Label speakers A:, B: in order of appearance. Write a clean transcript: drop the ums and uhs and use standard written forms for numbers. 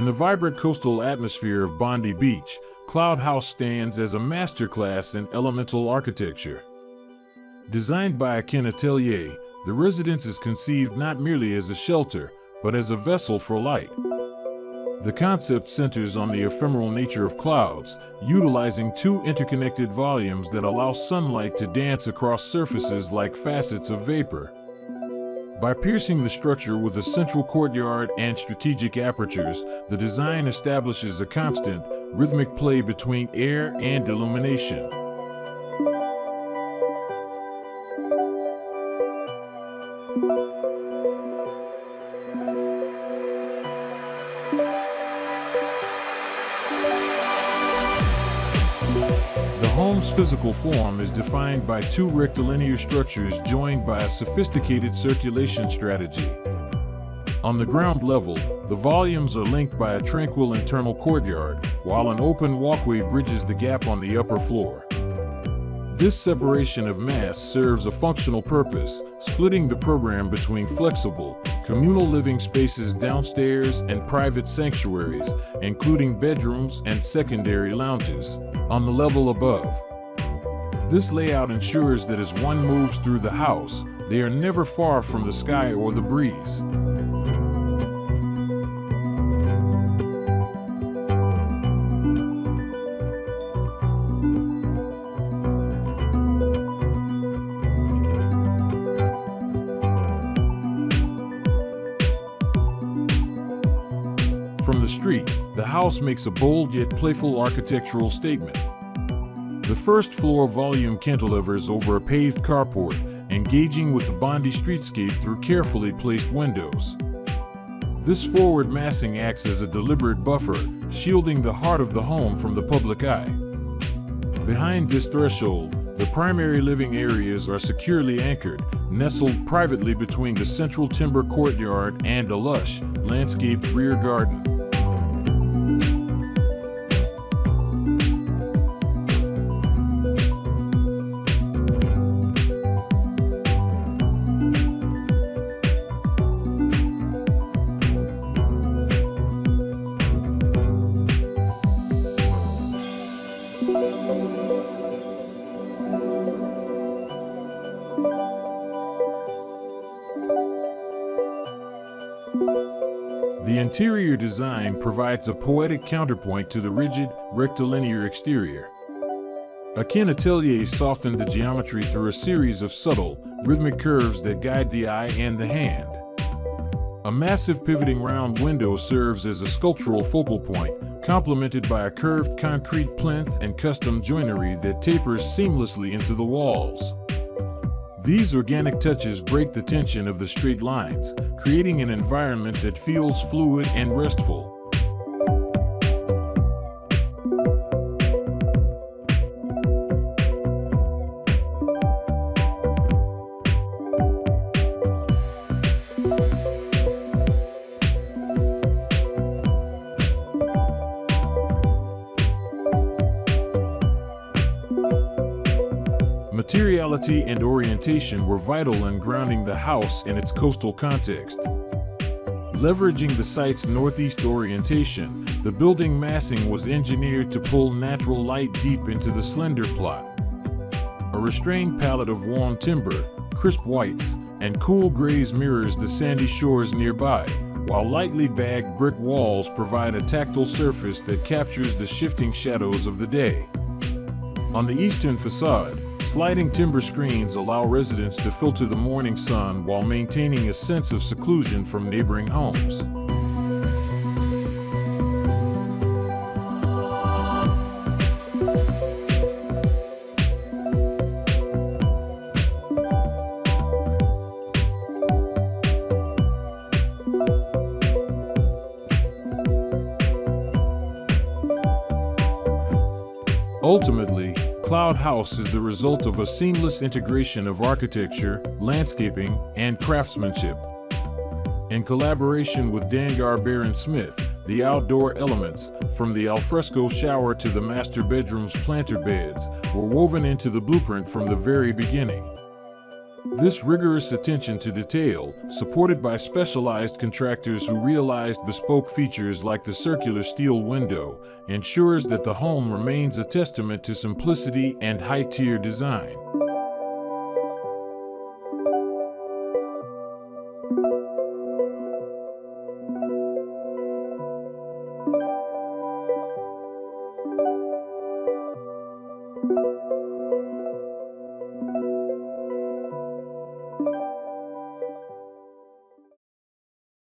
A: In the vibrant coastal atmosphere of Bondi Beach, Cloud House stands as a masterclass in elemental architecture. Designed by Akin Atelier, the residence is conceived not merely as a shelter, but as a vessel for light. The concept centers on the ephemeral nature of clouds, utilizing two interconnected volumes that allow sunlight to dance across surfaces like facets of vapor. By piercing the structure with a central courtyard and strategic apertures, the design establishes a constant, rhythmic play between air and illumination. The home's physical form is defined by two rectilinear structures joined by a sophisticated circulation strategy. On the ground level, the volumes are linked by a tranquil internal courtyard, while an open walkway bridges the gap on the upper floor. This separation of mass serves a functional purpose, splitting the program between flexible, communal living spaces downstairs and private sanctuaries, including bedrooms and secondary lounges, on the level above. This layout ensures that as one moves through the house, they are never far from the sky or the breeze. From the street, the house makes a bold yet playful architectural statement. The first floor volume cantilevers over a paved carport, engaging with the Bondi streetscape through carefully placed windows. This forward massing acts as a deliberate buffer, shielding the heart of the home from the public eye. Behind this threshold, the primary living areas are securely anchored, nestled privately between the central timber courtyard and a lush, landscaped rear garden. The interior design provides a poetic counterpoint to the rigid, rectilinear exterior. Akin Atelier softened the geometry through a series of subtle, rhythmic curves that guide the eye and the hand. A massive pivoting round window serves as a sculptural focal point, complemented by a curved concrete plinth and custom joinery that tapers seamlessly into the walls. These organic touches break the tension of the straight lines, creating an environment that feels fluid and restful. Materiality and orientation were vital in grounding the house in its coastal context. Leveraging the site's northeast orientation, the building massing was engineered to pull natural light deep into the slender plot. A restrained palette of warm timber, crisp whites, and cool grays mirrors the sandy shores nearby, while lightly bagged brick walls provide a tactile surface that captures the shifting shadows of the day. On the eastern facade, sliding timber screens allow residents to filter the morning sun while maintaining a sense of seclusion from neighboring homes. Ultimately, Cloud House is the result of a seamless integration of architecture, landscaping, and craftsmanship. In collaboration with Dangar Baron Smith, the outdoor elements, from the alfresco shower to the master bedroom's planter beds, were woven into the blueprint from the very beginning. This rigorous attention to detail, supported by specialized contractors who realized bespoke features like the circular steel window, ensures that the home remains a testament to simplicity and high-tier design.